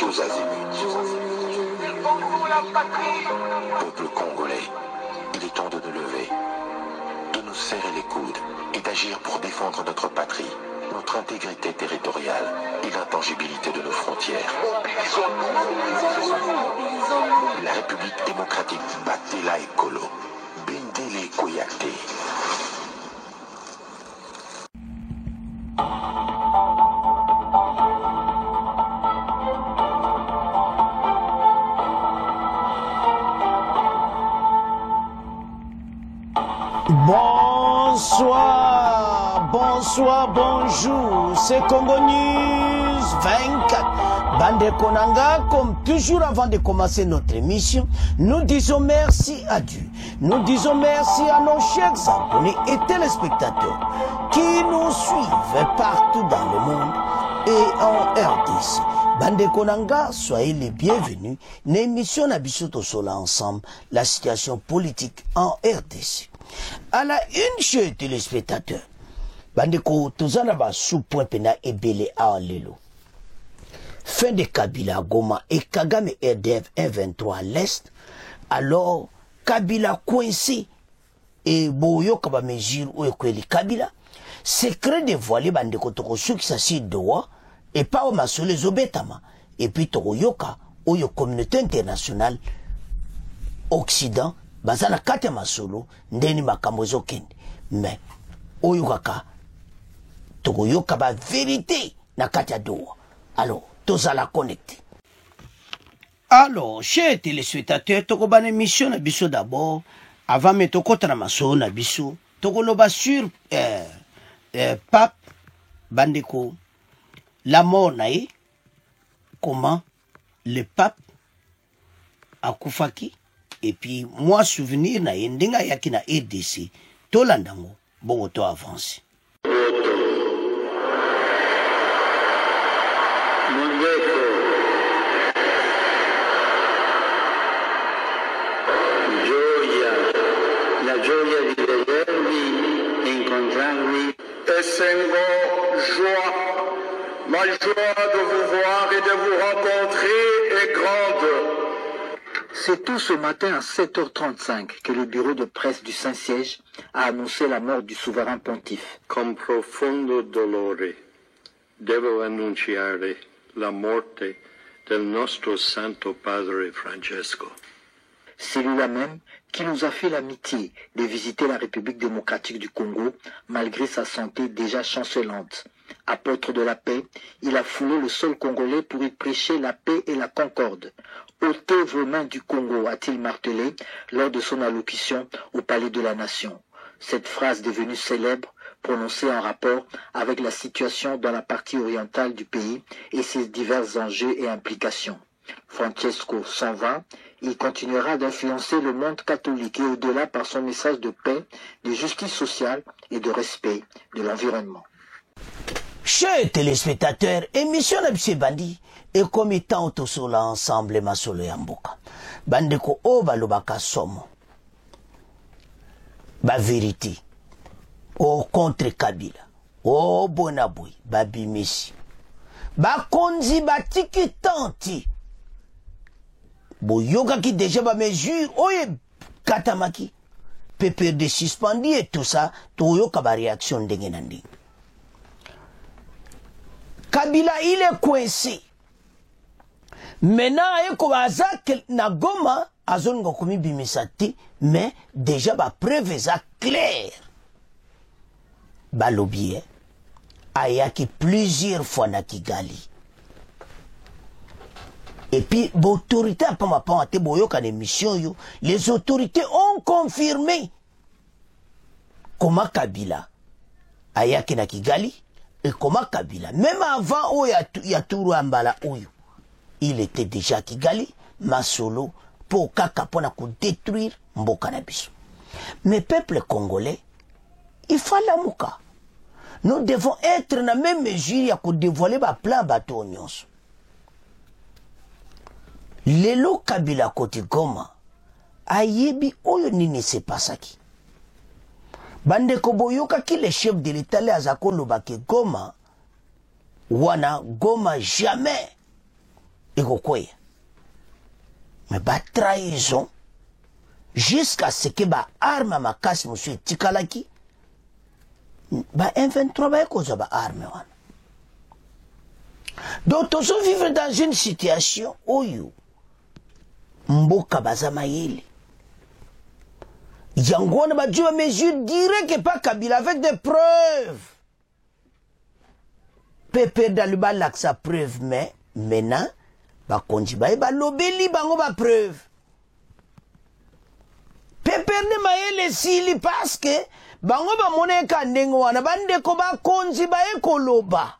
tous azimuts. Peuple congolais, il est temps de nous lever, de nous serrer les coudes et d'agir pour défendre notre patrie, notre intégrité territoriale et l'intangibilité de nos frontières. La République démocratique Batela Ekolo, Bendele Koyate. Bonsoir, bonsoir, bonjour, c'est Congo News 24. Bande Konanga, comme toujours avant de commencer notre émission, nous disons merci à Dieu. Nous disons merci à nos chers abonnés et téléspectateurs qui nous suivent partout dans le monde et en RDC. Bande Konanga, soyez les bienvenus. L'émission Nabisoto Sola ensemble, la situation politique en RDC. À la une, chers téléspectateurs, Bandeko, Tozanaba sous-point pena ebele à Lelo. Fin de Kabila Goma et Kagame RDF 123 à l'est, alors Kabila coincé et Boyo Kaba mesure ou Ekweli Kabila, secret dévoilé Bandeko Toko qui s'assied Doha et pas au Masole Zobetama, et puis Toko Yoka, ou yo communauté internationale, Occident, bazana kate masolo ndeni makambo ezokende mais oyo kaka tokoyoka ba vérité na kati ya Doha. Alors tozala connecté. Alors chers téléspectateurs, tokobana émission na biso d'abord avant mais tokota na masolo na biso tokoloba sur Pape Bandeko la mort nae, comment le pape a koufaki. Et puis, moi, souvenir na yendenga yaki na EDC, to landango, bon, to avance. Mondeko, gioia, la gioia di vedervi e incontrarvi. Essengo, joie, ma joie de vous voir et de vous rencontrer est grande. C'est tout ce matin à 7h35 que le bureau de presse du Saint-Siège a annoncé la mort du souverain pontife. Con profondo dolore devo annunciare la morte del nostro Santo Padre Francesco. Celui-là même qui nous a fait l'amitié de visiter la République démocratique du Congo malgré sa santé déjà chancelante. Apôtre de la paix, il a foulé le sol congolais pour y prêcher la paix et la concorde. Ôtez vos mains du Congo, a-t-il martelé lors de son allocution au Palais de la Nation. Cette phrase devenue célèbre, prononcée en rapport avec la situation dans la partie orientale du pays et ses divers enjeux et implications. Francesco s'en va, il continuera d'influencer le monde catholique et au-delà par son message de paix, de justice sociale et de respect de l'environnement. Chers téléspectateurs, émission Nabise Bandi, et comme étant tous là ensemble, Masolo Yamboka. Bandeko o balobaka somo. Ba vérité. O contre Kabila. O bonaboui. Ba bimesi. Ba konzi ba tiki tanti. Bo yoga qui déjà ba mesure. Oye katamaki. Pépère de suspendu et tout ça. Toyo kaba réaction dengenandi. Kabila il est coincé. Maintenant, il na Goma, azon ngokomi bimisati, mais déjà ba preuve za clair. Ba lobby, ayaki plusieurs fois na Kigali. Et puis, l'autorité a pas ate boyo kan émission yo, les autorités ont confirmé comment Kabila ayaki na Kigali et comment Kabila, même avant ya turu ambala oyo. Il était déjà à Kigali, Masolo, pour Kakapona pour détruire Mboka na biso. Mais peuple congolais, il faut la mouka. Nous devons être dans la même mesure pour dévoiler le plan bateau nyonso. Lelo Kabila côté Goma, ayebi oyo nini se pasaki. Bande koboyoka ki le chef de l'État le azako lobake Goma, wana Goma jamais. ekokoya. Mais ba trahison jusqu'à ce que ba arme makasi musu etikalaki ba M23 ba ekoza ba arme wana. Donc tozo vivre dans une situation oyo mboka baza mayele. Yango na ba djua mesure directe pas Kabila avec des preuves. Pepe Daluba lak sa preuve mais maintenant ba konji ba lobeli bango ba preuve. Pepe ne mayele sili parce que bango ba moneka ndengo wana bandeko ba konji ba ekoloba.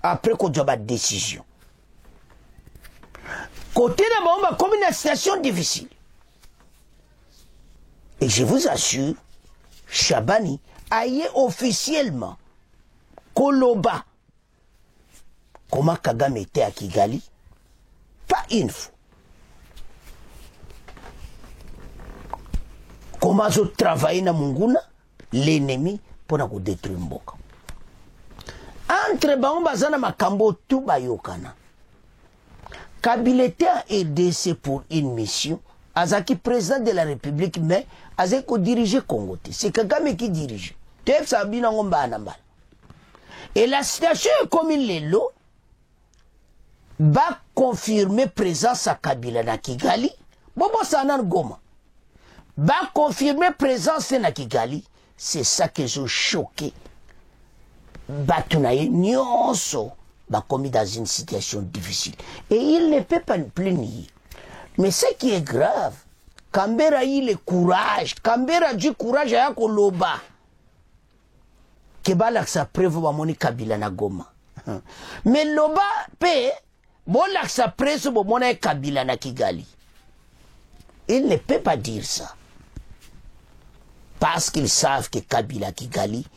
Après qu'on doit décision. Côté de Mahoma, comme une situation difficile. Et je vous assure, Chabani aille officiellement Koloba. Comment Kagame était à Kigali? Pas une fois. Comment je travaille dans Munguna, l'ennemi, pour nous détruire Mboka. Entre Baombazana Makambo, tout Bayokana. Kabila était à RDC pour une mission. Azaki président de la République, mais Azeko dirige Congo. C'est Kagame qui dirige. Et la situation est comme il est là. Va confirmer présence à Kabila na Kigali. Bobo Sanan Goma. Va confirmer présence na Kigali. C'est ça que j'ai choqué. Batunaye nyonso ba commis dans une situation difficile et il ne peut pas le plaindre. Mais ce qui est grave, Kambera il le courage, Kambera du courage à Koloba. Kebala sa preuve ba moni Kabila na Goma. Mais Loba pe bolak sa preuve ba moni Kabila na Kigali. Il ne peut pas dire ça. Parce qu'ils savent que Kabila Kigali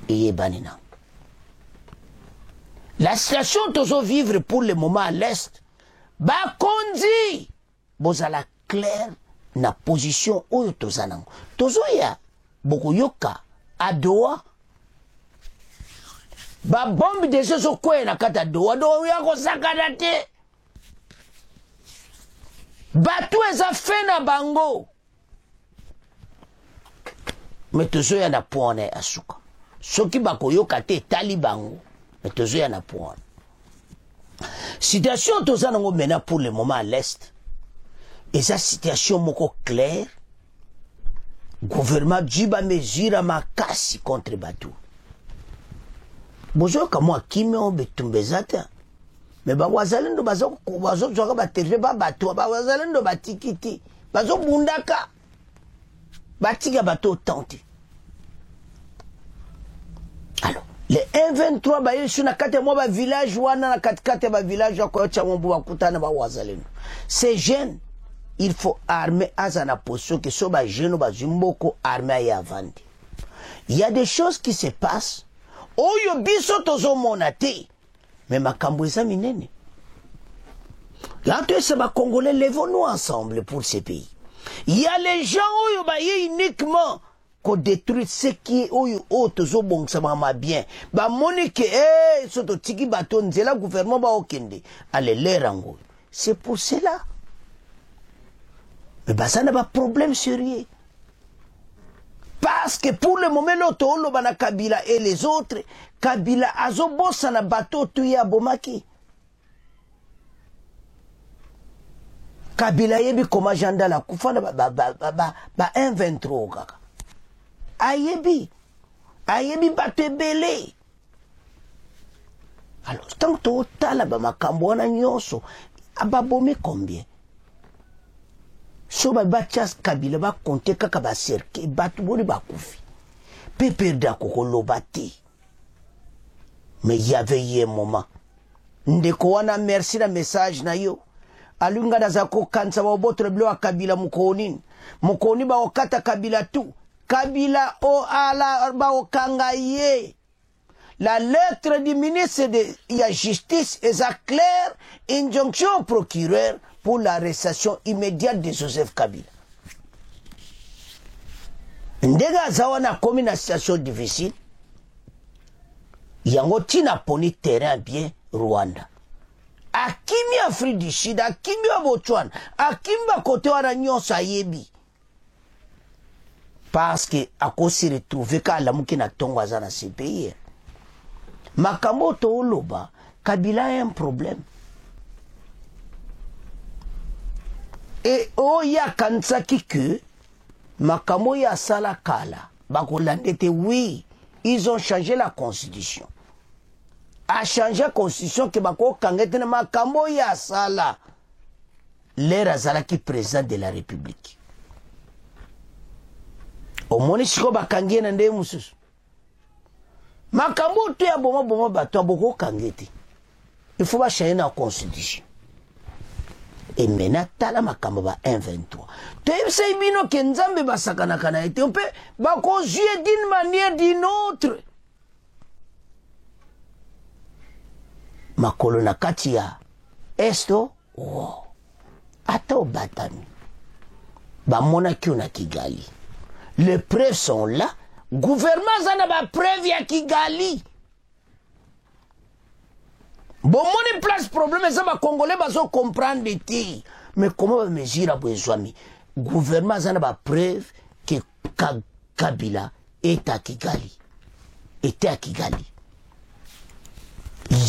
est banina. La situation tozo vivre pour le moment à l'est, ba kondi, bozala clair na position oyo tozanango. Tozo ya bokoyoka adoa, ba bombe de zo kwe na kata doa do ya ko sakana te. Batu eza fe na bango. Mais tozo ya na pone asuka. Soki bakoyoka te tali bango. Situation tozanango maintenant pour le moment à l'est. Et sa situation moko claire. Gouvernement Djiba mesure makasi contre Batou. Bozo kamo akime on betumbezata. Mais ba wazalendo bazo joga ba terve ba Batou ba wazalendo batikiti. Bazo bundaka. Batiga Batou tente. Alors les M23 baye suna kate mo ba village wana na katikate ba village ko cha mo ba kutana ba wazalendo. Ces jeunes, il faut armer azana position que so ba jeune ba zimboko armer ya vandi. Il y a des choses qui se passent. Oyo biso tozo monate. Mais makambo eza minene. Là tu sais ba Congolais levons-nous ensemble pour ce pays. Il y a les gens oyo ba uniquement qu'on détruit ce qui est autre zobong ça m'a bien ba monique soto tiki baton zela gouvernement ba okende allez les rango c'est pour cela mais bah ça n'a pas problème sérieux parce que pour le moment l'auto lo bana Kabila et les autres Kabila azobosa na bateau tu ya bomaki Kabila yebi koma janda la kufana ba 1-23 kaka Ayebi batebele. Alors, tant que total ba makambo wana nyonso, ababomi combien? So ba chas Kabila ba compter kaka ba cercle, batu boni ba kufi. Pe perda kokolo bati. Mais il y avait un moment. Ndeko wana merci na message na yo. Alunga da zako kansa ba botre blo Kabila mukoni. Mukoni ba okata Kabila tu. Kabila o ala ba okangaye. La lettre du ministre de la Justice est claire, injonction au procureur pour l'arrestation immédiate de Joseph Kabila. Ndega zawana comme une situation difficile. Yango tina poni terrain bien Rwanda. akimi Afrique du Sud, akimi wa Botswana, akimi ba kote wana nyonso ayebi. Parce que akosi retrouver ka alamuki na tongo aza na CPI. Makambo to oloba, Kabila a un problème. Et oya kansaki que makambo ya sala kala, bakolandete oui, ils ont changé la constitution. A changé la constitution que bako kangete na makambo ya sala. L'ère azalaki président de la République. Omoni siko bakangie na nde mususu. Makambo to ya boma bato boko kangete. Il faut ba changer la constitution. Et maintenant tala makambo ba 123. To yebisa ibino ke nzambe basakana kana ete on peut bako jouer d'une manière d'une autre. Makolo na kati ya esto oh. Ata obatami. Ba mona kyo na Kigali. Les preuves sont là. Gouvernement zana ba preuve ya Kigali. Bon mon place problème ça ba congolais bazo comprendre ti. Mais comment ba mesure a besoin gouvernement zana ba preuve que Kabila est à Kigali. Était à Kigali.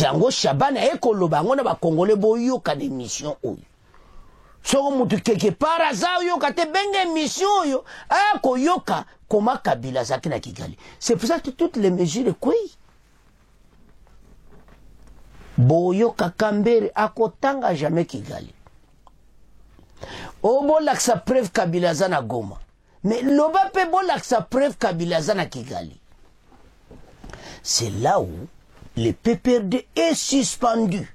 Yango Shabana ekoloba ngona ba congolais boyo ka des missions oyo. Soko mutu quelque part aza yoka te benge mission yo ko yoka koma Kabila zaki na Kigali. C'est pour ça que toutes les mesures quoi boyo kakambere akotanga jamais Kigali. Obo laksa preuve Kabila zana Goma. Mais loba pe bo laksa preuve Kabila zana Kigali. C'est là où le PPRD est suspendu.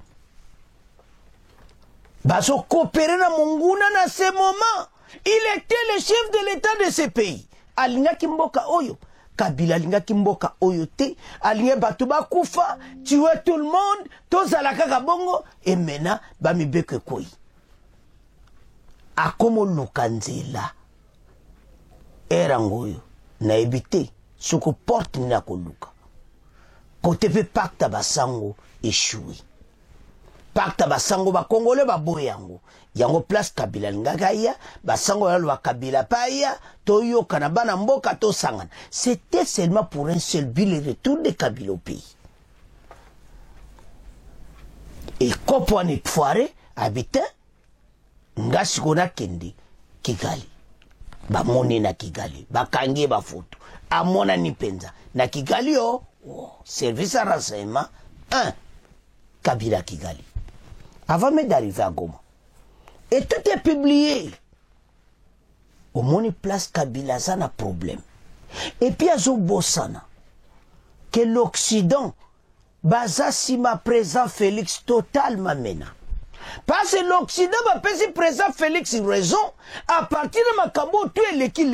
Baso coopérer na Monguna na ce moment. Il était le chef de l'État de ce pays. Alinga kimboka oyo. Kabila alinga kimboka oyo te. Alinga batuba kufa. Tuer tout le monde. Tozala kaka bongo. Et maintenant, bamibeke koi. Akomo lukanzela. Erangoyo. Na ebite. Soko porte na koluka. Kote pe pacte basango échoué. Pacte basango ba Congolais ba boyango. Yango place Kabila ngakaya, basango yalo ba Kabila paya, toyo kanabana mboka to sangana. C'était seulement pour un seul but, le retour de Kabila au pays. Et kopo ne foire habitant ngasi kona kende Kigali. Ba moni na Kigali, ba kange ba photo. Amona ni penza. Na Kigali oh, service à renseignement 1 Kabila Kigali. Avant même d'arriver à Goma. Et tout est publié. Au monde place Kabila, ça n'a problème. Et puis, à Zobosana, que l'Occident, basa si ma présent Félix totalement maintenant. Parce que l'Occident va passer présent Félix raison, à partir de ma kambo, tu es l'équipe,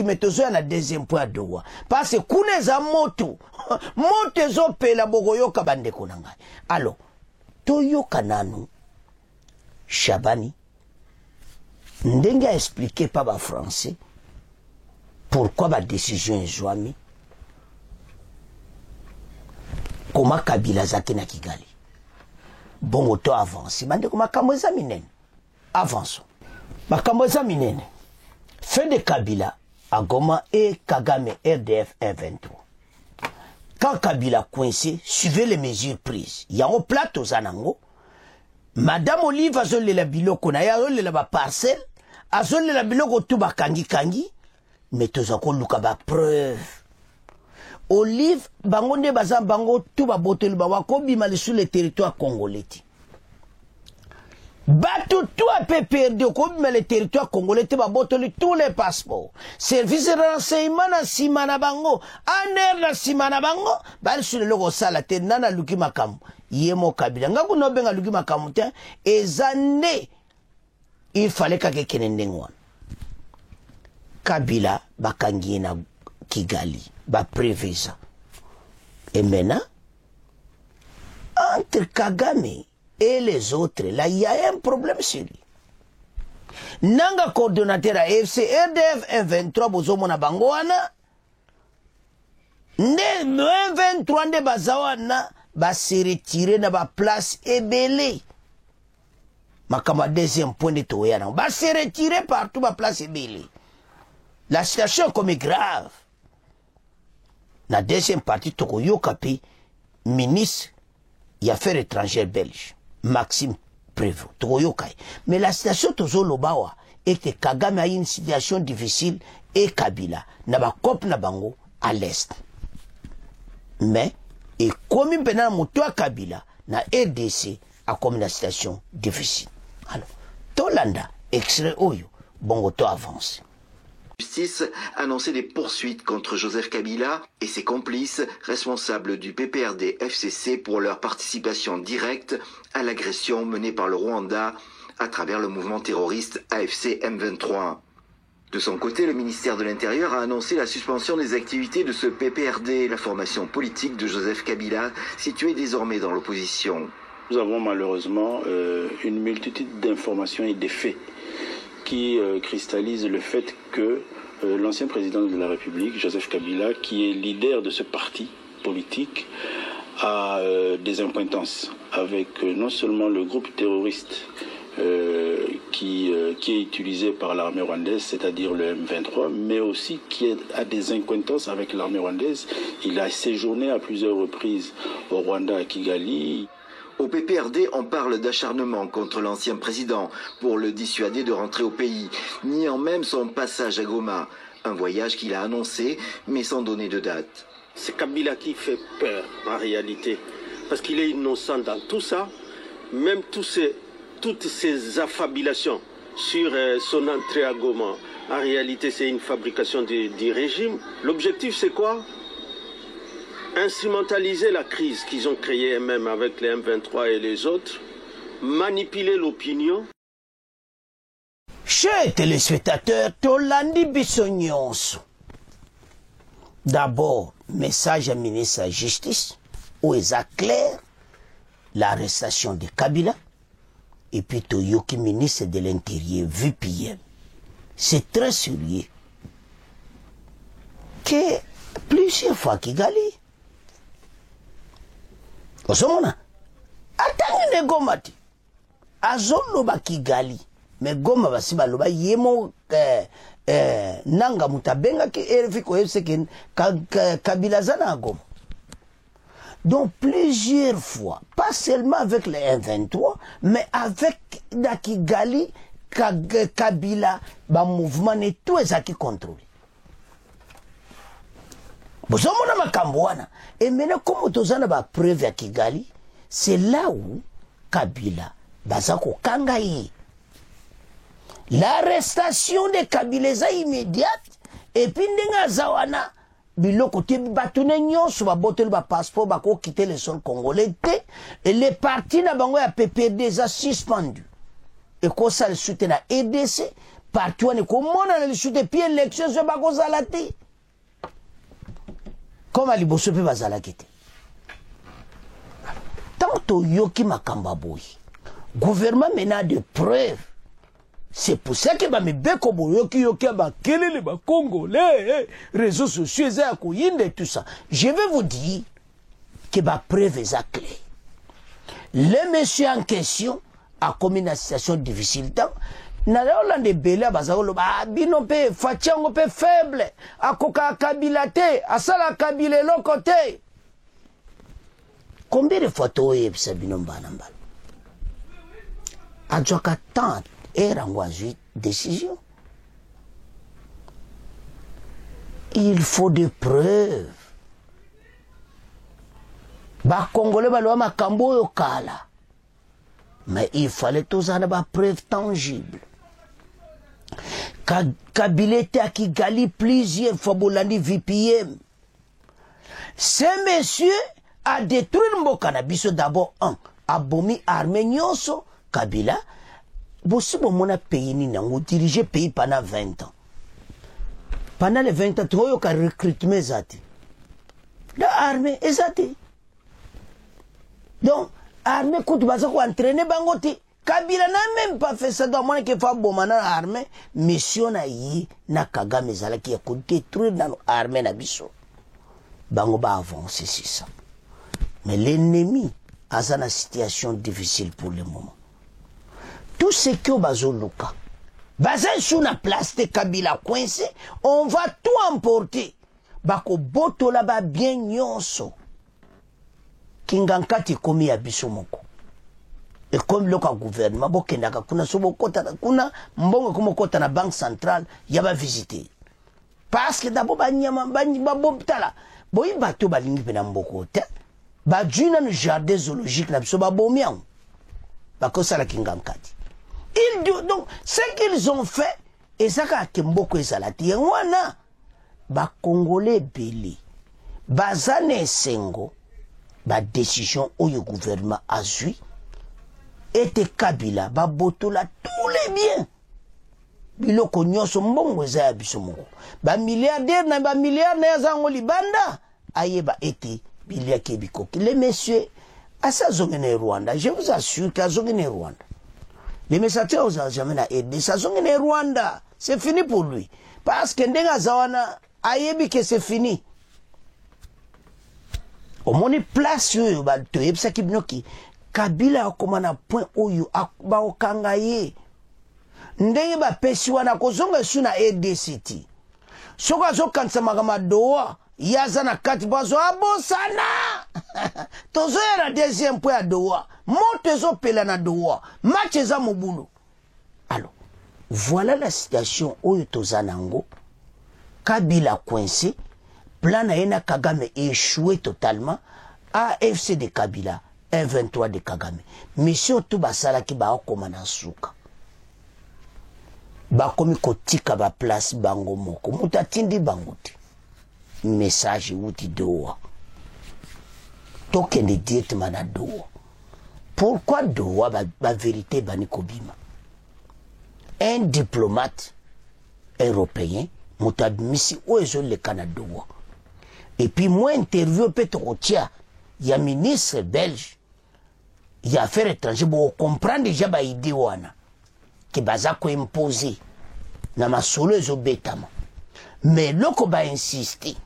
mais tu es la deuxième point de voix. Parce que Kouneza moto, moto zo pe la bogoyo kabande konanga. Alors, Toyo Kananu, Chabani, ndenge a expliqué par les Français pourquoi la décision est jouée. Comment Kabila zaki na Kigali. Bon auto avance. Mande ko makambo za minene. Avançons. Makambo za minene. Fin de Kabila à Goma et Kagame RDF 123. Quand Kabila coincé, suivez les mesures prises. Il y a un plateau zanango. Madame Olive a zolé la biloko na ya zolé la parcelle. A zolé la biloko tout ba kangi kangi. Mais tous encore luka ba preuve. Olive bangonde bazan bango tout ba botel ba wakobi mali sur le territoire congolais. Batou tout a peu perdu comme mais le territoire congolais te ba botel tous les passeports. Service de renseignement na simana bango, aner na simana bango, bal sur le logo sala te nana luki makamu. Yemo Kabila ngaku no benga luki makamu te ezane. Il fallait ka kenendengwa. Kabila bakangi na Kigali. Ba prévu ça. Et maintenant, entre Kagame et les autres, là, il y a un problème sur lui. Nanga coordonnateur à FC RDF 123 bozomona bangoana. Ne 123 de bazawana ba se retirer na ba place ebele Makama deuxième point de Toyana. Va se retirer partout, va place Billy. La situation comme grave. La deuxième partie, Tokoyo Kapi, ministre des Affaires étrangères belge, Maxime Prévost, Tokoyo Kai. Mais la situation Tozo Lobawa est que Kagame a une situation difficile et Kabila n'a pas cop na bango à l'est. Mais, et comme il y a un Kabila, na RDC a comme une situation difficile. Alors, Tolanda, extrait Oyo, bongo to avance. Justice annonçait des poursuites contre Joseph Kabila et ses complices responsables du PPRD FCC pour leur participation directe à l'agression menée par le Rwanda à travers le mouvement terroriste AFC M23. De son côté, le ministère de l'Intérieur a annoncé la suspension des activités de ce PPRD, la formation politique de Joseph Kabila, située désormais dans l'opposition. Nous avons malheureusement une multitude d'informations et de faits qui cristallise le fait que l'ancien président de la République, Joseph Kabila, qui est leader de ce parti politique, a des accointances avec non seulement le groupe terroriste qui est utilisé par l'armée rwandaise, c'est-à-dire le M23, mais aussi qui a des accointances avec l'armée rwandaise. Il a séjourné à plusieurs reprises au Rwanda, à Kigali. Au PPRD, on parle d'acharnement contre l'ancien président pour le dissuader de rentrer au pays, niant même son passage à Goma, un voyage qu'il a annoncé, mais sans donner de date. C'est Kabila qui fait peur, en réalité, parce qu'il est innocent dans tout ça, même toutes ces affabulations sur son entrée à Goma. En réalité, c'est une fabrication du régime. L'objectif, c'est quoi? Instrumentaliser la crise qu'ils ont créée eux-mêmes avec les M23 et les autres, manipuler l'opinion. Chers téléspectateurs, Tolandi Bissonyons. D'abord, message à ministre de la Justice, où il est clair l'arrestation de Kabila, et puis Toyoki, ministre de l'Intérieur, VPM. C'est très sérieux. Que plusieurs fois Kigali. Osomona, atangi ne Goma ti. Azolo ba Kigali. Me Goma basi baloba yemo nanga mutabenga ki RFI ko yebseke Kabila zana Goma. Donc plusieurs fois, pas seulement avec les M23, mais avec la Kigali, Kabila, ba mouvement et tout ça qui contrôle. Bozomona makambuana. Et maintenant, comme tozana ba preuve à Kigali, c'est là où Kabila, bazako kangai. L'arrestation de Kabila est immédiate, et puis ndenga zawana, biloko te batune nyonso ba botel ba passeport ba ko quitter le sol congolais et les partis na bango ya PPD za suspendu. Et ko ça le soutien na EDC, parti wane ko mona le soutien puis élection zo ba ko zalati. Comme à Liboso pe bazala kete. Tant to yoki makamba boy. Gouvernement mena de preuves. C'est pour ça que me beko boyoki yoki ba kelele ba congolais, réseaux sociaux za ko yinde tout ça. Je vais vous dire que ba preuve est clé. Le monsieur en question a commis une situation difficile tant na Hollande bela bazalo ba bino pe fachango pe faible akoka Kabila te asala Kabila lo côté. Combien de photos est bino mbana mbala adjoka tant era ngwazi décision. Il faut des preuves. Ba Congolais ba lo makambo yo kala. Mais il fallait tous en avoir preuve tangible. Kabila était à Kigali plusieurs fois Bolandi VPM. Ce monsieur a détruit le Mokanabiso d'abord a bomi armée nyonso Kabila. Bossi bomona pays ni nango dirigé pays pendant 20 ans. Pendant les 20 ans, tu as recrutement zati. L'armée est zati. Donc, armée coûte baza ko entraîner bangoti. Kabila n'a même pas fait ça dans moins que fa bomana armée mission na yi na Kagame zala qui a détruire dans armée na biso. Bango ba avancer c'est ça. Mais l'ennemi a une situation difficile pour le moment. tout ce que bazoluka baza sous la place de Kabila coincé, on va tout emporter. Bako botola ba bien nyonso. Kingankati komi ya biso moko. Et comme le gouvernement, bokendaka kuna sobo kota kuna mbongo komo kota na banque centrale yaba visiter. Parce que d'abord banyama babobtala. Boyi bato balingi pena mboko te. Ba juna no jardin zoologique na biso babomian. Bako sala kingankati. Donc ce qu'ils ont fait et ça ka mboko ezalati wana ba congolais belé. Bazane sengo ba décision oyo gouvernement a zui ete Kabila ba botola tous les biens biloko nyonso mbongo eza ya biso moko ba milliardaire na ba milliard na yazango libanda ayeba ete bilia kebikoki les messieurs asa zongene Rwanda, je vous assure que zongene Rwanda les messagers aux jamais na aide ça zongene Rwanda, c'est fini pour lui parce que ndenga zawana ayebi que c'est fini. Au moni place yo ba to yebisa kibinoki Kabila akomana point oyo ba okanga ye ndenge ba pesi wana kozonga suna ADCT soka zo kansa magama doa yaza na kati bazo abosana tozo ya deuxième point ya doa moto zo pela na doa match za mobulu. Alors voilà la situation oyo tozanango. Kabila coincé, plan na Kagame échoué totalement, AFC de Kabila, 1-23 de Kagame. Mission tout basala ki ba okomana suka. Ba komi kotika ba place bango moko. Mutatindi bangote. Message wuti doa. Token de diète mana doa. Pourquoi doa ba vérité bani kobima? Un diplomate européen Moutabimisi oezo le Canada. Et puis moi interview Petrotia, il y a ministre belge, il y a affaires étrangères pour comprendre déjà ba idée wana que baza ko imposer na masolo ezo betama. Mais loko ba insister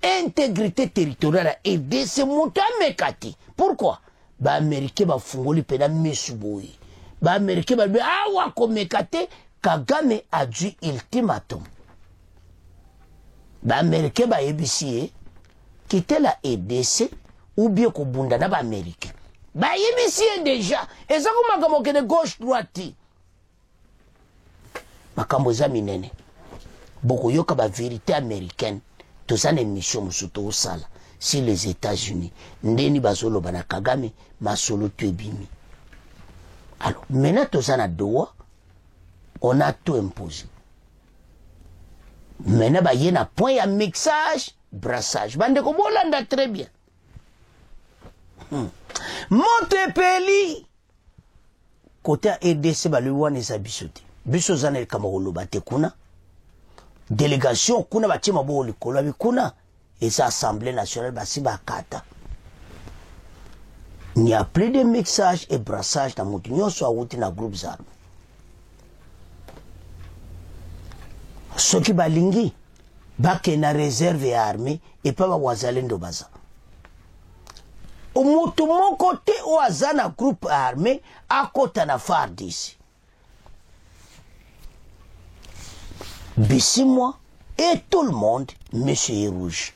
intégrité territoriale et c'est mutamekati. Pourquoi? Ba américain ba fungoli pena misuboyi. Ba américain ba awa ko mekate Kagame a dû ultimatum. Ba américain ba yebisi quitter la EDC ou bien ko bunda na ba américain. Ba yebisi déjà et ça comme makambo de gauche droite. Makambo za minene. Boko yoka ba vérité américaine. Tozana émission musuto osala si les États-Unis ndeni bazolo bana Kagame masolo tuebimi. Alors maintenant tozana doa on a tout imposé. Maintenant, il y a un point à mixage, brassage. Bande ko bolanda très bien. Montepeli. Côté EDC, ba luwane za bisote. Biso zana el kamarolo bate kuna. Délégation kuna ba tima bo likolo bi kuna. Et ça assemblée nationale ba si ba kata. Il n'y a plus de mixage et brassage dans mon union soit outi na groupes armés. Soki balingi bake na réserve ya armée et pas ba wazalendo baza. Omutu moko te oaza na groupe armé akota na FARDC. Bissimwa et tout le monde monsieur rouge.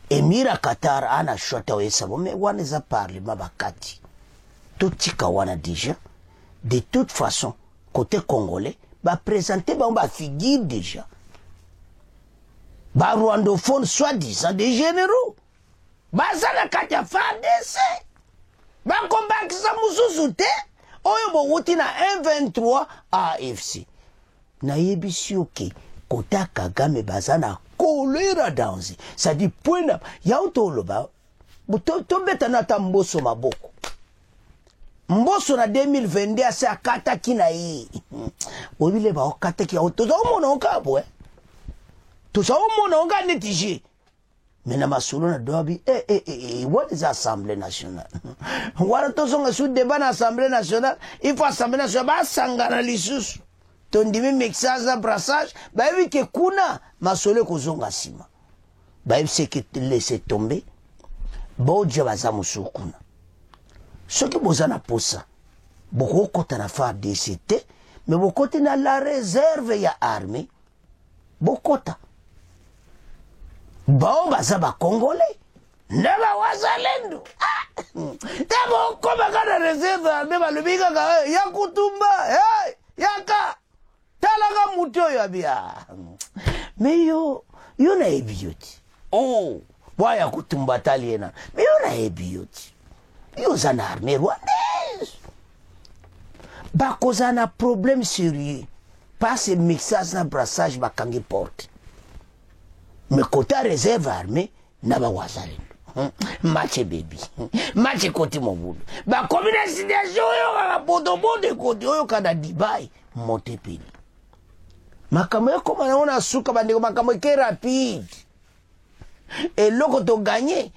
Emira Qatar ana shota wesabo mais waneza parler mabakati. Tout tika wana déjà. De toute façon côté congolais ba présenter ba figure déjà. Ba rwandophone soi-disant des généraux. Ba zana kati FARDC. Ba combat sa mususu te. Oyo bo wuti na 1-23 AFC. Na yebisi oke kota Kagame bazana kolera danzi. Ça dit point na ya utoloba. To beta na tamboso maboko. Mboso na 2022 ase akata kina yi. Obile ba okata ki tozo mona okabo tozo mona onga netije. Mena masolo na dobi what is Assemblée nationale? Wala tozo nga sous débat na Assemblée nationale, il faut Assemblée nationale ba sangana lisusu. Tondimi mixage brassage, ba evi ke kuna masolo kozonga sima. Ba evi se ke laisser tomber. Bo dja baza musukuna. Ce qui bozana posa beaucoup kota na FARDC mais beaucoup na la réserve ya armée bokota bao baza ba congolais na ba wazalendo tabo koma kana réserve armée balubika ka ya kutumba yaka talaga muto ya bia mais yo na ebioti waya kutumba taliena mais yo na ebioti yo zana armée rwandaise bakoza na problème sérieux pas ce mixage na brassage bakangi porte mais côté réserve armée na ba wazalendo match baby match côté mobudu ba combinaison yo ka bodobodo côté yo kana Dubai Montepeli makamwe koma naona suka bandiko makamwe ke rapide et loko to gagné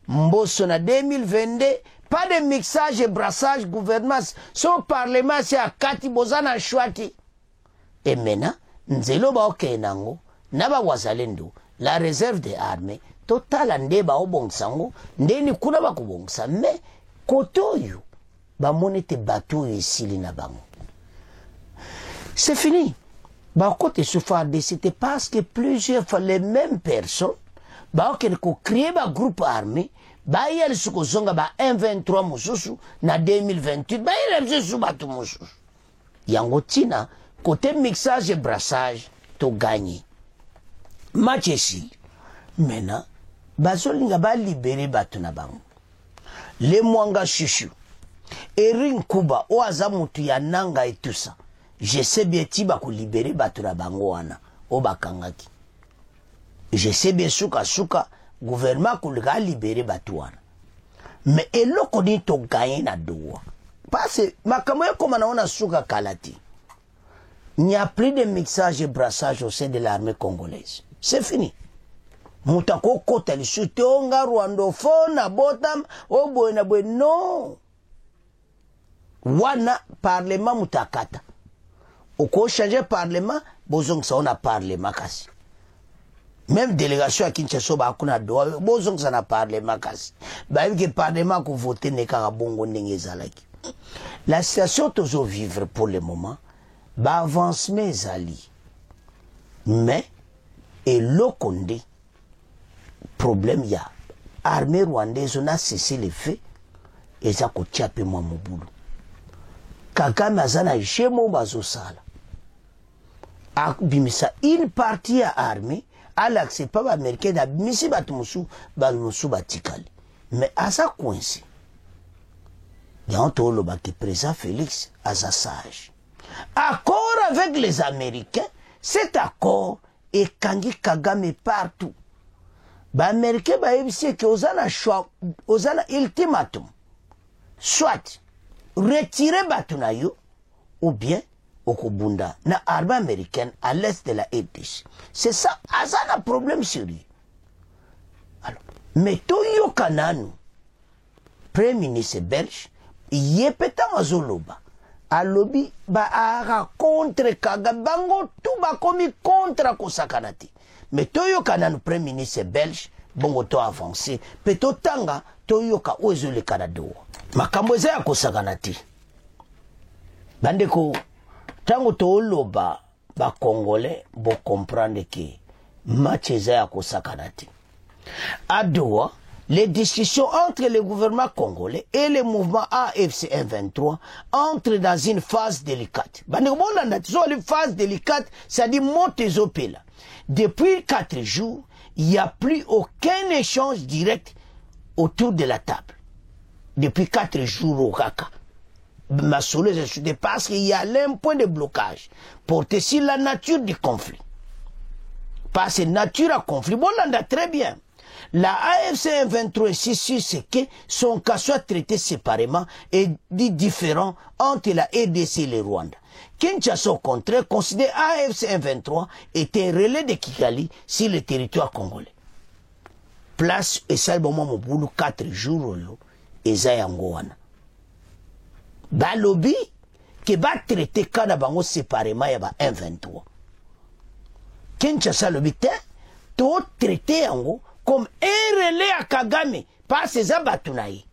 mboso na 2022 pas de mixage et brassage gouvernement son parlement c'est à kati bozana chwati et maintenant nzelo ba okenango na ba wazalendo la réserve des armées total ande ba obongsango ndeni kuna ba kubongsa mais kotoyo ba monete bateau ici na bango c'est fini. Bah, côté FARDC, c'était parce que plusieurs fois les mêmes personnes, bah, qui ont créé un groupe armé, bah, il y a ce qu'on a bah, 1-23 moussousou, na 2028, bah, il y a ce bateau moussousou. Yangotina, côté mixage et brassage, tu gagné. Match ici. Maintenant, bah, Zolinga va libérer bateau na bango. Les mwanga chuchu. Erin Kuba, Oazamutu Yananga et tout ça. Je sais bien tiba ko libérer batura bango wana o bakangaki. Je sais bien suka gouvernement ko le libérer batuana. Mais eloko ni to gagner na doa. Parce makamwe comme naona suka kalati. Il n'y a plus de mixage et brassage au sein de l'armée congolaise. C'est fini. Mutako kota li sutonga rwandophone abotam oboy na boy non. Wana parlement mutakata. Au quoi changer parlement, bozong ça on a parlement kasi. Même délégation à Kinshasa ba kuna doa, bozong ça na parlement kasi. Ba que parlement ko voter ne ka bongo ndenge zalaki. La situation toujours vivre pour le moment, ba avance mes alliés. Mais et lokonde problème ya armée rwandaise on a cessé les faits et ça ko tiape moi mobulu. Kagame azana jemo bazo sala. Bimisa une partie à armée à l'accès pas américain à bimisi batumusu batikali mais à ça coincé dans tout le bac président Félix à sa sage accord avec les Américains cet accord est kangi Kagame partout ba américain ba ebisi que ozana choix ozana ultimatum soit retirer batunayo ou bien Okobunda, na armée américaine à l'est de la RDC. C'est ça, ça un problème sérieux. Alors, mais Toyo Kananu, Premier ministre belge, yepeta azoloba, alobi ba ara contre Kagabango, tout ba komi contre Kosakanati. Mais Toyo Kananu, Premier ministre belge, bongo to avancé, peto tanga, Toyo ka ozole Kanado. Makamboze ya Kosakanati. Bandeko, tango tooloba ba congolais bo comprendre que match ya kosakanati adoa les discussions entre le gouvernement congolais et le mouvement AFC M23 entrent dans une phase délicate. Une phase délicate, c'est-à-dire Montezopela. Depuis 4 jours, il n'y a plus aucun échange direct autour de la table. Depuis 4 jours au Raka. Parce qu'il y a un point de blocage porté sur la nature du conflit. Parce que nature à conflit, bon, on a très bien. La AFC M23 insiste sur ce que son cas soit traité séparément et dit différent entre la RDC et le Rwanda. Kinshasa, au contraire, considère AFC M23 était un relais de Kigali sur le territoire congolais. Place et ça, bon, mon boulot 4 jours, et ça, Yangoana. Balobi, qui va traiter Kanabango séparément, il y a M23. Kinshasa, le bitin, tout traité Yango comme un relais à Kagame, pas ses abatunaï.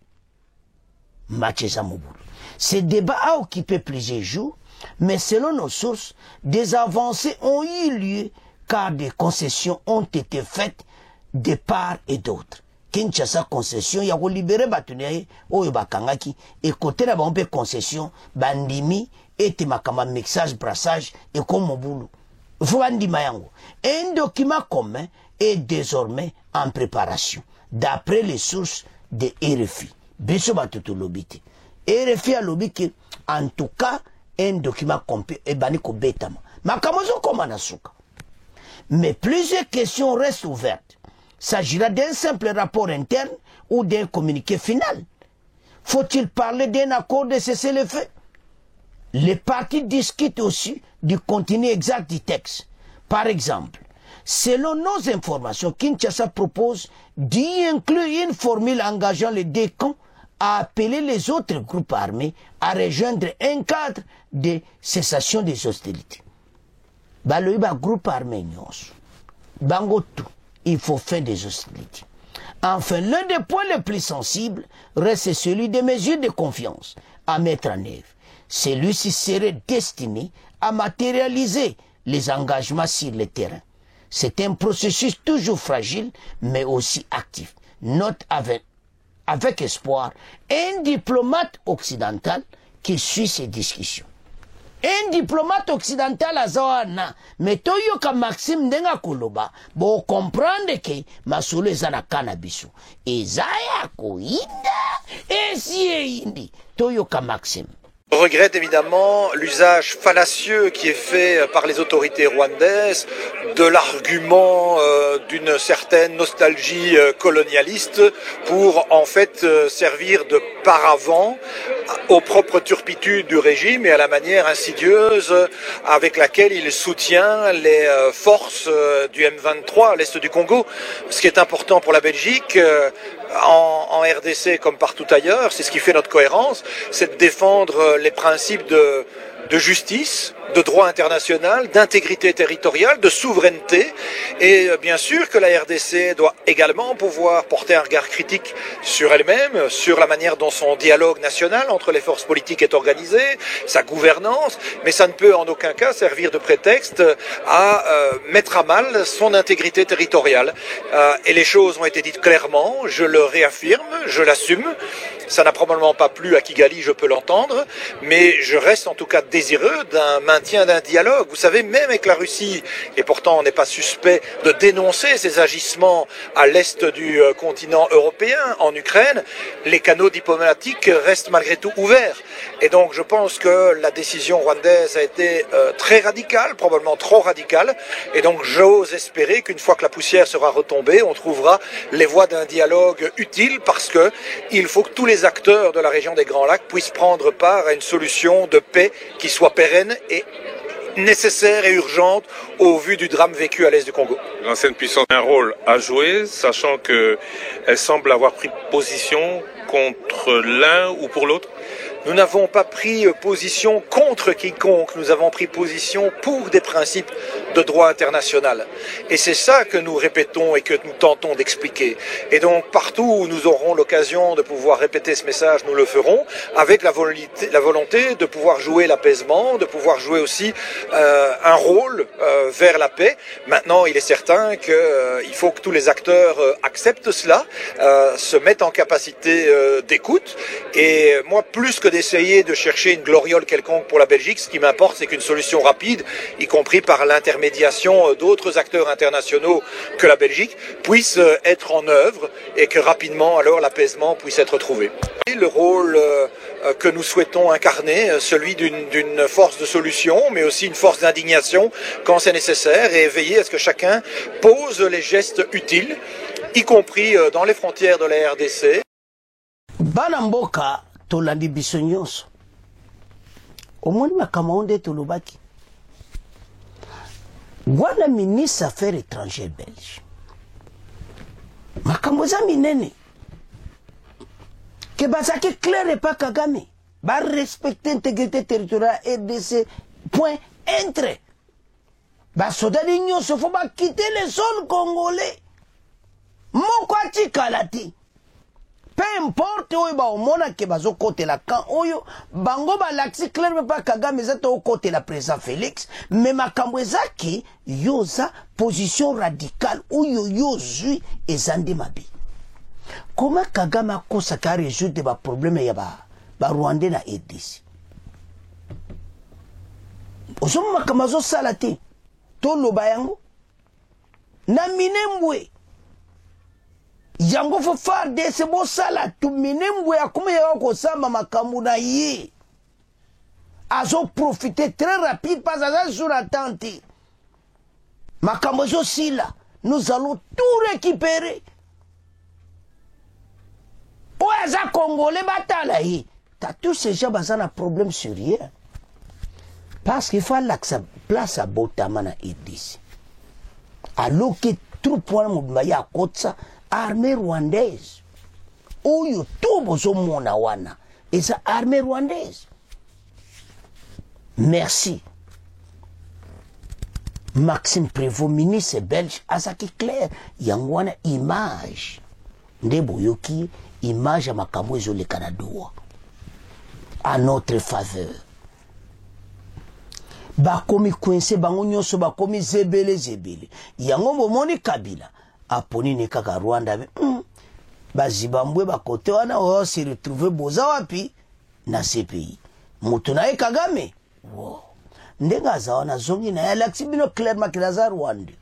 Match Zamobulu. Ce débat a occupé plusieurs jours, mais selon nos sources, des avancées ont eu lieu car des concessions ont été faites de part et d'autre. Kinshasa concession ya ko libérer batuné oyo bakangaki et côté là on peut concession bandimi et makama mixage brassage et comme mobulu. Faut bandima yango. Un document commun est désormais en préparation d'après les sources de RFI. Biso batutu lobité. RFI a lobby que en tout cas un document complet et baniko betama. Makamozo komanasuka. Mais plusieurs questions restent ouvertes. S'agira d'un simple rapport interne ou d'un communiqué final? Faut-il parler d'un accord de cessez-le-feu? Les parties discutent aussi du contenu exact du texte. Par exemple, selon nos informations, Kinshasa propose d'y inclure une formule engageant les deux camps à appeler les autres groupes armés à rejoindre un cadre de cessation des hostilités. Baloïba groupe armé nyonso. Bango tout. Il faut faire des hostilités. Enfin, l'un des points les plus sensibles reste celui des mesures de confiance à mettre en œuvre. Celui-ci serait destiné à matérialiser les engagements sur le terrain. C'est un processus toujours fragile, mais aussi actif. Note avec espoir un diplomate occidental qui suit ces discussions. Un diplomate occidental a zawana, mais toyo ka Maxime ndenga koloba, bo comprendre que masolo ezana cannabis. Ezaya ko inda, esi indi, toyo ka Maxime. On regrette évidemment l'usage fallacieux qui est fait par les autorités rwandaises de l'argument d'une certaine nostalgie colonialiste pour en fait servir de paravent aux propres turpitudes du régime et à la manière insidieuse avec laquelle il soutient les forces du M23 à l'est du Congo. Ce qui est important pour la Belgique, en RDC comme partout ailleurs, c'est ce qui fait notre cohérence, c'est de défendre les principes de justice, de droit international, d'intégrité territoriale, de souveraineté, et bien sûr que la RDC doit également pouvoir porter un regard critique sur elle-même, sur la manière dont son dialogue national entre les forces politiques est organisé, sa gouvernance, mais ça ne peut en aucun cas servir de prétexte à mettre à mal son intégrité territoriale. Et les choses ont été dites clairement, je le réaffirme, je l'assume. Ça n'a probablement pas plu à Kigali, je peux l'entendre, mais je reste en tout cas désireux d'un maintien d'un dialogue. Vous savez, même avec la Russie, et pourtant on n'est pas suspect de dénoncer ces agissements à l'est du continent européen, en Ukraine, les canaux diplomatiques restent malgré tout ouverts. Et donc je pense que la décision rwandaise a été très radicale, probablement trop radicale, et donc j'ose espérer qu'une fois que la poussière sera retombée, on trouvera les voies d'un dialogue utile, parce que il faut que tous les acteurs de la région des Grands Lacs puissent prendre part à une solution de paix qui soit pérenne et nécessaire et urgente au vu du drame vécu à l'est du Congo. L'ancienne puissance a un rôle à jouer, sachant qu'elle semble avoir pris position contre l'un ou pour l'autre. Nous n'avons pas pris position contre quiconque, nous avons pris position pour des principes de droit international. Et c'est ça que nous répétons et que nous tentons d'expliquer. Et donc partout où nous aurons l'occasion de pouvoir répéter ce message, nous le ferons, avec la volonté de pouvoir jouer l'apaisement, de pouvoir jouer aussi un rôle vers la paix. Maintenant, il est certain qu'il faut que tous les acteurs acceptent cela, se mettent en capacité d'écoute. Et moi, plus que d'essayer de chercher une gloriole quelconque pour la Belgique, ce qui m'importe, c'est qu'une solution rapide, y compris par l'intermédiation d'autres acteurs internationaux que la Belgique, puisse être en œuvre et que rapidement, alors, l'apaisement puisse être trouvé. Et le rôle que nous souhaitons incarner, celui d'une force de solution, mais aussi une force d'indignation quand c'est nécessaire, et veiller à ce que chacun pose les gestes utiles, y compris dans les frontières de la RDC. Banamboka tolandi biso nyonso omoni makambo nde tolobaki wana ministre affaires étrangères belge makambo eza minene ke bazalaki clair epa Kagame barespecte intégrité territoriale RDC point entre basodani nyonso fo bakite le sol congolais moko atikala te peu importe oyo baomona ke bazokotela kan oyo bango balaksi clair mpe Kagame eza tokotela président Félix me makambo ezaki yoza position radicale oyo yozwi eza nde mabe. Comment Kagame akosaka résoudre baproblème ya Rwandais na RDC? Osomo makambo azosala te toloba yango na Minembwe yango fo FARDC bosala tu Minembwe akoma ya kosamba makambo na ye azo profiter très rapide pas à sur attente makambo sila nous allons tout récupérer. Oaza Congolais batala yi t'as tous ces gens bazan un problème sérieux parce qu'il faut la place à Botama na RDC alors que tout point mobimaya akotsa armée rwandaise oyo tout bozo mona wana et ça armée rwandaise. Merci Maxime Prévost ministre belge azaki clair yangwana image nde boyoki image ya makambo ezoleka na doa à notre faveur bakomi coincé bango nyonso bakomi zebele yango momoni Kabila aponi ne kaka Rwanda bazibambwe bakote wana o se retrouver boza wapi na CPI mutu naye Kagame wow. Ndenga zaona zongi na yalaksi bino clairement kilaza Rwanda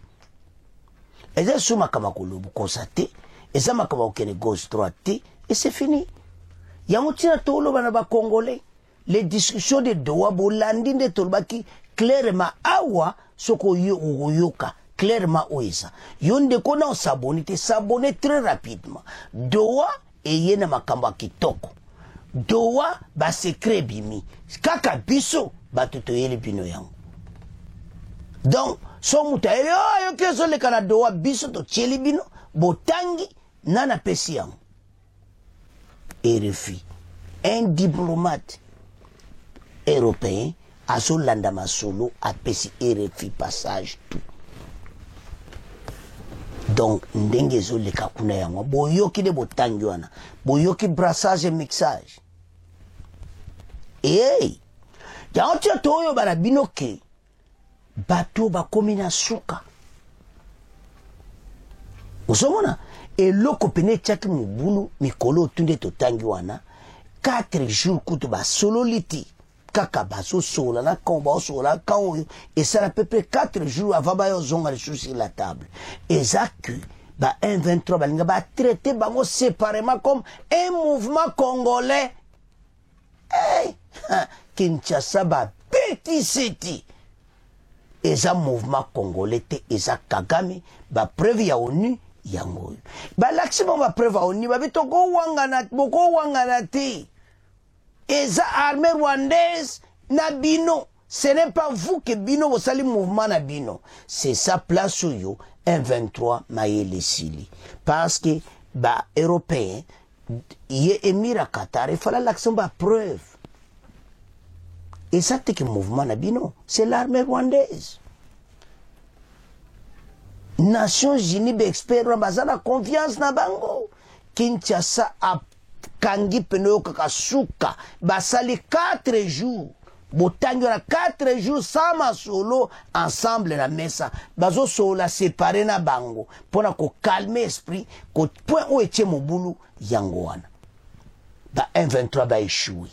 eza suma kama kulubu konstate eza makama okene gauche droite et c'est fini. Yamutina tolo bana ba Congolais les discussions de Doha bolandi nde tolbaki clairement awa soko yoka clairement oisa yonde kona s'abonner très rapidement Doha eye na makambo kitoko Doha ba secret bimi kaka biso batuto yeli bino yango donc so mutaele yo kezo le kana Doha biso to cheli bino botangi nana pesi yango RFI un diplomate européen aso landa masolo apesi RFI passage tout donc ndenge zo le kakuna yango boyoki de botangi wana boyoki brassage et mixage hey yango tia toyo bana binoke bato bakomi na suka osomona eloko pene tiaki mobulu mikolo tunde totangi wana 4 jours kutu basololiti kaka bazosola na kan baosola kan oyo esala à peu près 4 jours avant bayozonga les choses sur la table eza que ba 1-23 balinga batraité bango séparément comme un mouvement congolais. Hey, Kinshasa ba petit seti eza mouvement congolais te eza Kagame ba preuve ya ONU yango ba l'action ba preuve ya ONU ba bitoko wangana boko wangana te eza armée rwandaise na bino. Ce n'est pas vous que bino vous sali mouvement na bino, c'est sa place yo 1-23 maïle sili parce que ba européen y émira Qatar il fallait l'action ba preuve et ça c'est que mouvement na bino c'est l'armée rwandaise. Nations Unies expert bazana confiance na bango. Kinshasa a kangi peno kakasuka basali 4 jours botangi na 4 jours sama solo ensemble na mesa bazo sola séparé na bango pona ko calmer esprit ko point o etie mobulu yango wana ba 1-23 ba échoué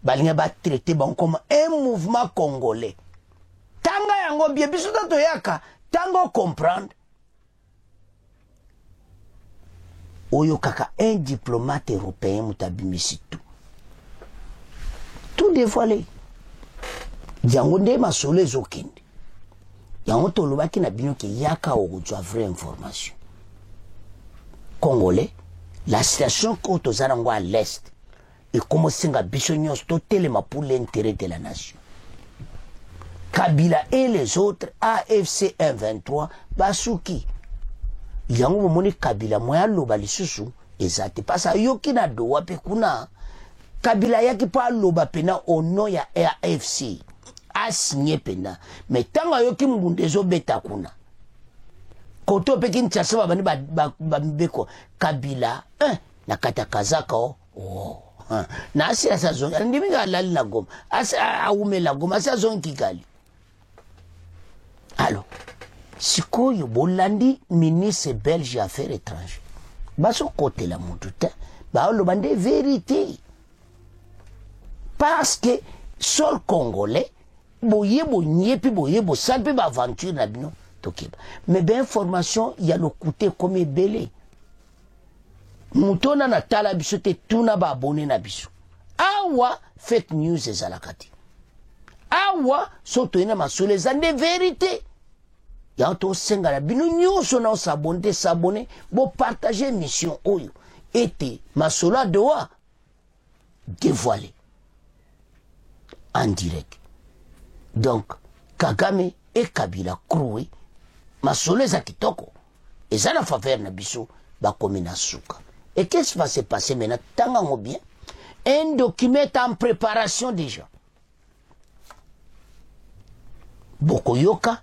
balinga ba traité bango comme un mouvement congolais tanga yango bien biso to yaka tango comprendre oyo kaka un diplomate européen mutabimisi tout dévoilé yango nde masolo ezokende yango tolobaki na bino ke yaka okozwa vraie information congolais la situation ko tozala ngo à l'est et comme singa biso nyonso totelema pour l'intérêt de la nation. Kabila et les autres AFC 1-23 basuki yango momoni Kabila moya loba lisusu ezate pasa yoki na Doha pe kuna Kabila yaki pa loba pena ono ya AFC a signé pena mais tanga yoki mbundezo beta kuna koto pe Kinshasa bani ba mbeko Kabila na kata kazaka oh na asira sa zongi ndimi ga lali na Goma asa aume la Goma asa zongi Kigali. Alors sikoyo bolandi ministre belge affaires étrangères baso côté la mututa ba lo bande vérité parce que sol congolais boyebo nyepi boyebo salpe ba aventure na bino tokeba mais ben information ya le coûté comme belé mutona na tala biso te tuna ba abonné na biso awa fake news ezalakati awa soto ina masole zande vérité ya to senga la bino nyonso na s'abonner bo partager mission oyo était masolo doa dévoilé en direct. Donc Kagame et Kabila Kroué masolo za kitoko ezana faveur na biso ba komina suka. Et qu'est-ce qui va se passer maintenant? Tangango bien. Un document en préparation déjà. Bokoyoka,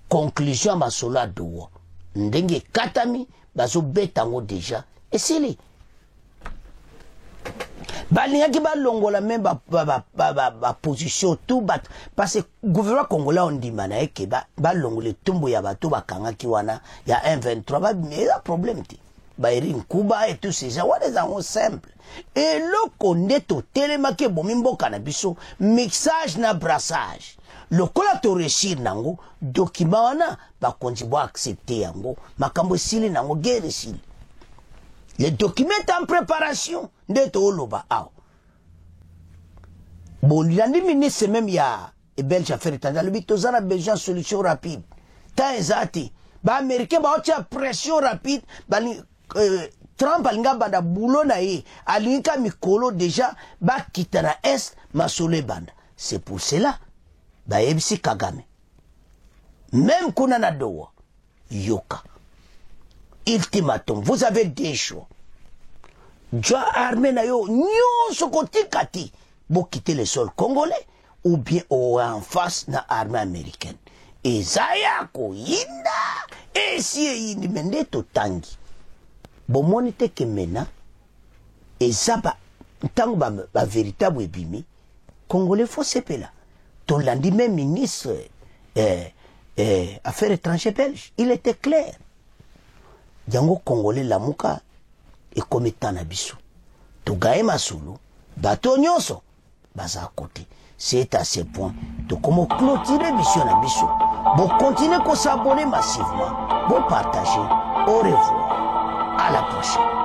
conclusion masolo doa. Ndenge katami, bazo betango déjà. Et c'est lui. Balingaki balongola même ba position tout bat parce que gouvernement congolais on dit mana eke balongole tumbu ya bato bakangaki wana ya M23 ba mais la problème ti ba iri Nkuba et tout ces gens wale zango simple et le konde to telemaki bomi mboka na biso mixage na brassage le kola to réussir nango document wana ba konji bo accepter yango makambo sili nango guerre sili. Les documents en préparation de Toloba. Bon, il y a des ministres même, il y a des Belges affaires étrangères. Le but, a besoin de solution rapide. Tant exacti. Les Américains ont pression rapide. Trump a un boulot naïe. A l'inka mikolo déjà, ba kitana est, ma sole banda. C'est pour cela. Ba ebisi Kagame. Même Kunana Dowa. Yoka. Ultimatum, vous avez des choix. Joa armée na yo, nyon sokoti kati, bo quitter le sol congolais, ou bien en face na armée américaine. Et Zayako, Yinda, et si yindi mende to tangi. Bo monite ke mena, et zaba, tango ba véritable ebimi, congolais faut sepela. Ton landi même ministre, affaires étrangères belge, il était clair. Yango congolais lamuka et comme tanabiso to gae masulu bato nyonso baza côté. C'est à ce point de comment clôturer mission na biso bon continuer ko s'abonner massivement bon partager au revoir à la prochaine.